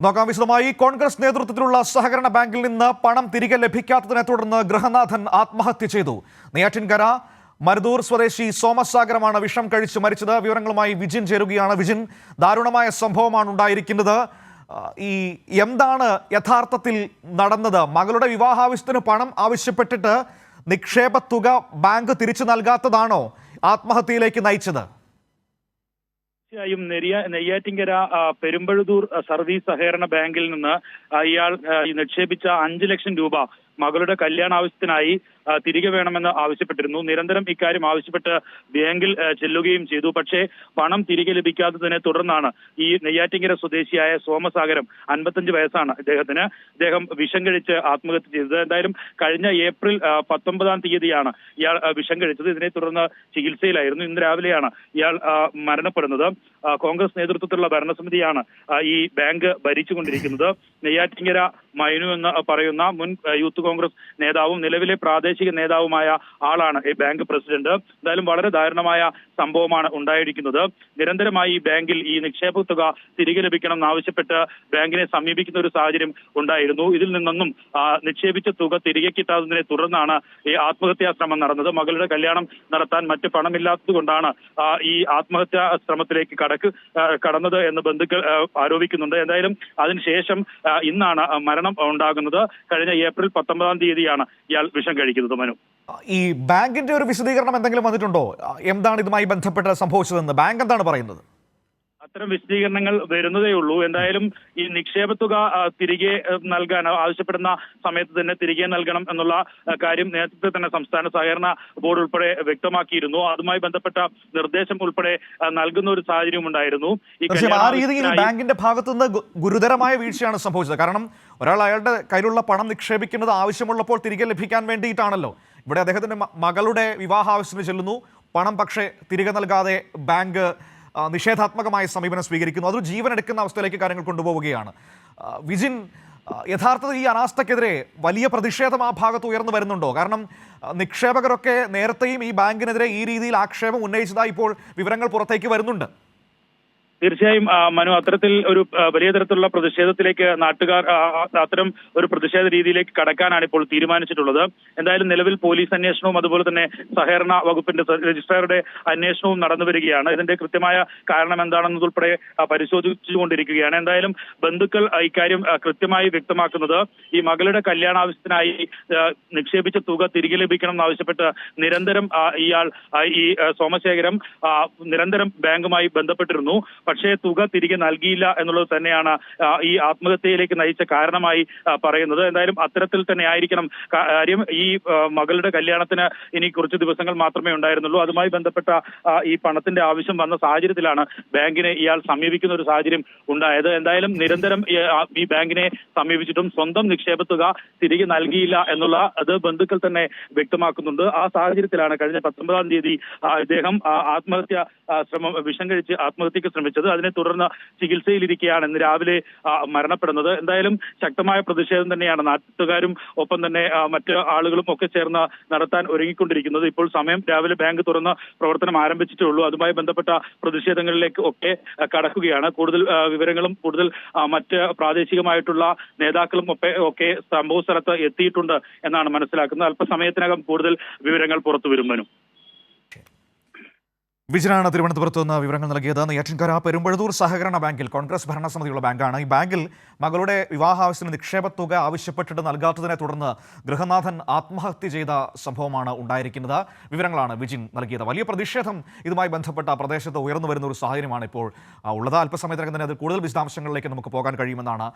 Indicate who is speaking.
Speaker 1: നോക്കാം വിശദമായി. കോൺഗ്രസ് നേതൃത്വത്തിലുള്ള സഹകരണ ബാങ്കിൽ നിന്ന് പണം തിരികെ ലഭിക്കാത്തതിനെ തുടർന്ന് ഗൃഹനാഥൻ ആത്മഹത്യ ചെയ്തു. നെയ്യാറ്റിൻകര മരുതൂർ സ്വദേശി സോമസാഗരമാണ് വിഷം കഴിച്ച് മരിച്ചത്. വിവരങ്ങളുമായി വിജിൻ ചേരുകയാണ്. വിജിൻ, ദാരുണമായ സംഭവമാണ് ഉണ്ടായിരിക്കുന്നത്. എന്താണ് യഥാർത്ഥത്തിൽ നടന്നത്? മകളുടെ വിവാഹാവശ്യത്തിന് പണം ആവശ്യപ്പെട്ടിട്ട് നിക്ഷേപ തുക ബാങ്ക് തിരിച്ചു നൽകാത്തതാണോ ആത്മഹത്യയിലേക്ക് നയിച്ചത്?
Speaker 2: തീർച്ചയായും നെയ്യാറ്റിൻകര പെരുമ്പഴുതൂർ സർവീസ് സഹകരണ ബാങ്കിൽ നിന്ന് ഇയാൾ നിക്ഷേപിച്ച 5 ലക്ഷം രൂപ മകളുടെ കല്യാണ ആവശ്യത്തിനായി തിരികെ വേണമെന്ന് ആവശ്യപ്പെട്ടിരുന്നു. നിരന്തരം ഇക്കാര്യം ആവശ്യപ്പെട്ട് ബാങ്കിൽ ചെല്ലുകയും ചെയ്തു. പക്ഷേ പണം തിരികെ ലഭിക്കാത്തതിനെ തുടർന്നാണ് ഈ നെയ്യാറ്റിൻകര സ്വദേശിയായ സോമസാഗരം, 55 വയസ്സാണ് ഇദ്ദേഹം വിഷം കഴിച്ച് ആത്മഹത്യ ചെയ്തത്. എന്തായാലും കഴിഞ്ഞ ഏപ്രിൽ 19-ാം തീയതിയാണ് ഇയാൾ വിഷം കഴിച്ചത്. ഇതിനെ തുടർന്ന് ചികിത്സയിലായിരുന്നു. ഇന്ന് രാവിലെയാണ് ഇയാൾ മരണപ്പെടുന്നത്. കോൺഗ്രസ് നേതൃത്വത്തിലുള്ള ഭരണസമിതിയാണ് ഈ ബാങ്ക് ഭരിച്ചുകൊണ്ടിരിക്കുന്നത്. നെയ്യാറ്റിൻകര മൈനു എന്ന് പറയുന്ന മുൻ യൂത്ത് കോൺഗ്രസ് നേതാവും നിലവിലെ പ്രാദേശിക നേതാവുമായ ആളാണ് ഈ ബാങ്ക് പ്രസിഡന്റ്. എന്തായാലും വളരെ ദാരുണമായ സംഭവമാണ് ഉണ്ടായിരിക്കുന്നത്. നിരന്തരമായി ഈ ബാങ്കിൽ ഈ നിക്ഷേപ തുക തിരികെ ലഭിക്കണം ആവശ്യപ്പെട്ട് ബാങ്കിനെ സമീപിക്കുന്ന ഒരു സാഹചര്യം ഉണ്ടായിരുന്നു. ഇതിൽ നിന്നൊന്നും നിക്ഷേപിച്ച തുക തിരികെ കിട്ടാത്തതിനെ തുടർന്നാണ് ഈ ആത്മഹത്യാ ശ്രമം നടന്നത്. മകളുടെ കല്യാണം നടത്താൻ മറ്റ് പണമില്ലാത്തത് കൊണ്ടാണ് ഈ ആത്മഹത്യാ ശ്രമത്തിലേക്ക് കടന്നത് എന്ന് ബന്ധുക്കൾ ആരോപിക്കുന്നുണ്ട്. എന്തായാലും അതിനുശേഷം ഇന്നാണ് മരണം ഉണ്ടാകുന്നത്. കഴിഞ്ഞ ഏപ്രിൽ 19-ാം തീയതിയാണ് ഇയാൾ വിഷം കഴിക്കുന്നത്. മനു,
Speaker 1: ഈ ബാങ്കിന്റെ ഒരു വിശദീകരണം എന്തെങ്കിലും വന്നിട്ടുണ്ടോ? എന്താണ് ഇതുമായി ബന്ധപ്പെട്ട് സംഭവിച്ചതെന്ന് ബാങ്ക് എന്താണ് പറയുന്നത്?
Speaker 2: അത്തരം വിശദീകരണങ്ങൾ വരുന്നതേ ഉള്ളൂ. എന്തായാലും ഈ നിക്ഷേപ തുക തിരികെ നൽകാൻ ആവശ്യപ്പെടുന്ന സമയത്ത് തന്നെ തിരികെ നൽകണം എന്നുള്ള കാര്യം നേരത്തെ തന്നെ സംസ്ഥാന സഹകരണ ബോർഡ് ഉൾപ്പെടെ വ്യക്തമാക്കിയിരുന്നു. അതുമായി ബന്ധപ്പെട്ട നിർദ്ദേശം ഉൾപ്പെടെ നൽകുന്ന ഒരു സാഹചര്യം ഉണ്ടായിരുന്നു.
Speaker 1: ആ രീതിയിൽ ബാങ്കിന്റെ ഭാഗത്തുനിന്ന് ഗുരുതരമായ വീഴ്ചയാണ് സംഭവിച്ചത്. കാരണം ഒരാൾ അയാളുടെ കയ്യിലുള്ള പണം നിക്ഷേപിക്കുന്നത് ആവശ്യമുള്ളപ്പോൾ തിരികെ ലഭിക്കാൻ വേണ്ടിയിട്ടാണല്ലോ. ഇവിടെ അദ്ദേഹത്തിന്റെ മകളുടെ വിവാഹാവശ്യത്തിന് ചെല്ലുന്നു, പണം പക്ഷേ തിരികെ നൽകാതെ ബാങ്ക് നിഷേധാത്മകമായ സമീപനം സ്വീകരിക്കുന്നു. അതൊരു ജീവൻ എടുക്കുന്ന അവസ്ഥയിലേക്ക് കാര്യങ്ങൾ കൊണ്ടുപോവുകയാണ്. വിജിൻ, യഥാർത്ഥത്തിൽ ഈ അനാസ്ഥക്കെതിരെ വലിയ പ്രതിഷേധം ആ ഭാഗത്ത് ഉയർന്നു വരുന്നുണ്ടോ? കാരണം നിക്ഷേപകരൊക്കെ നേരത്തെയും ഈ ബാങ്കിനെതിരെ ഈ രീതിയിൽ ആക്ഷേപം ഉന്നയിച്ചതായി ഇപ്പോൾ വിവരങ്ങൾ പുറത്തേക്ക് വരുന്നുണ്ട്.
Speaker 2: തീർച്ചയായും മനു, അത്തരത്തിൽ ഒരു വലിയ തരത്തിലുള്ള പ്രതിഷേധത്തിലേക്ക് നാട്ടുകാർ അത്തരം ഒരു പ്രതിഷേധ രീതിയിലേക്ക് കടക്കാനാണ് ഇപ്പോൾ തീരുമാനിച്ചിട്ടുള്ളത്. എന്തായാലും നിലവിൽ പോലീസ് അന്വേഷണവും അതുപോലെ തന്നെ സഹകരണ വകുപ്പിന്റെ രജിസ്ട്രാറുടെ അന്വേഷണവും നടന്നു വരികയാണ്. ഇതിന്റെ കൃത്യമായ കാരണം എന്താണെന്നതുൾപ്പെടെ പരിശോധിച്ചുകൊണ്ടിരിക്കുകയാണ്. എന്തായാലും ബന്ധുക്കൾ ഇക്കാര്യം കൃത്യമായി വ്യക്തമാക്കുന്നത് ഈ മകളുടെ കല്യാണാവശ്യത്തിനായി നിക്ഷേപിച്ച തുക തിരികെ ലഭിക്കണം എന്നാവശ്യപ്പെട്ട് നിരന്തരം ഈ സോമശേഖരം നിരന്തരം ബാങ്കുമായി ബന്ധപ്പെട്ടിരുന്നു. പക്ഷേ തുക തിരികെ നൽകിയില്ല എന്നുള്ളത് തന്നെയാണ് ഈ ആത്മഹത്യയിലേക്ക് നയിച്ച കാരണമായി പറയുന്നത്. എന്തായാലും അത്തരത്തിൽ തന്നെ ആയിരിക്കണം കാര്യം. ഈ മകളുടെ കല്യാണത്തിന് ഇനി കുറച്ച് ദിവസങ്ങൾ മാത്രമേ ഉണ്ടായിരുന്നുള്ളൂ. അതുമായി ബന്ധപ്പെട്ട ഈ പണത്തിന്റെ ആവശ്യം വന്ന സാഹചര്യത്തിലാണ് ബാങ്കിനെ ഇയാൾ സമീപിക്കുന്ന ഒരു സാഹചര്യം ഉണ്ടായത്. എന്തായാലും നിരന്തരം ഈ ബാങ്കിനെ സമീപിച്ചിട്ടും സ്വന്തം നിക്ഷേപ തുക തിരികെ നൽകിയില്ല എന്നുള്ള അത് ബന്ധുക്കൾ തന്നെ വ്യക്തമാക്കുന്നുണ്ട്. ആ സാഹചര്യത്തിലാണ് കഴിഞ്ഞ 19-ാം തീയതി ഇദ്ദേഹം ആത്മഹത്യ ശ്രമം വിഷം കഴിച്ച് ആത്മഹത്യക്ക് ശ്രമിച്ചത്. അതിനെ തുടർന്ന് ചികിത്സയിലിരിക്കെയാണ് ഇന്ന് രാവിലെ മരണപ്പെടുന്നത്. എന്തായാലും ശക്തമായ പ്രതിഷേധം തന്നെയാണ് നാട്ടുകാരും ഒപ്പം തന്നെ മറ്റ് ആളുകളും ഒക്കെ ചേർന്ന് നടത്താൻ ഒരുങ്ങിക്കൊണ്ടിരിക്കുന്നത്. ഇപ്പോൾ സമയം രാവിലെ ബാങ്ക് തുറന്ന് പ്രവർത്തനം ആരംഭിച്ചിട്ടേ ഉള്ളൂ. അതുമായി ബന്ധപ്പെട്ട പ്രതിഷേധങ്ങളിലേക്ക് ഒക്കെ കടക്കുകയാണ്. കൂടുതൽ വിവരങ്ങളും കൂടുതൽ മറ്റ് പ്രാദേശികമായിട്ടുള്ള നേതാക്കളും ഒക്കെ സംഭവ സ്ഥലത്ത് എത്തിയിട്ടുണ്ട് എന്നാണ് മനസ്സിലാക്കുന്നത്. അല്പസമയത്തിനകം കൂടുതൽ വിവരങ്ങൾ പുറത്തു വരുമെന്നും.
Speaker 1: വിജിനാണ് തിരുവനന്തപുരത്ത് നിന്ന് വിവരങ്ങൾ നൽകിയത്. നെയ്യാറ്റിൻകര പെരുമ്പഴുതൂർ സഹകരണ ബാങ്കിൽ കോൺഗ്രസ് ഭരണസമിതിയുള്ള ബാങ്കാണ്. ഈ ബാങ്കിൽ മകളുടെ വിവാഹാവശ്യത്തിന് നിക്ഷേപ തുക ആവശ്യപ്പെട്ടിട്ട് നൽകാത്തതിനെ തുടർന്ന് ഗൃഹനാഥൻ ആത്മഹത്യ ചെയ്ത സംഭവമാണ് ഉണ്ടായിരിക്കുന്നത്. വിവരങ്ങളാണ് വിജിൻ നൽകിയത്. വലിയ പ്രതിഷേധം ഇതുമായി ബന്ധപ്പെട്ട പ്രദേശത്ത് ഉയർന്നു വരുന്ന ഒരു സാഹചര്യമാണ് ഇപ്പോൾ ഉള്ളത്. അല്പസമയത്തിനകം തന്നെ അതിൽ കൂടുതൽ വിശദാംശങ്ങളിലേക്ക് നമുക്ക് പോകാൻ കഴിയുമെന്നാണ്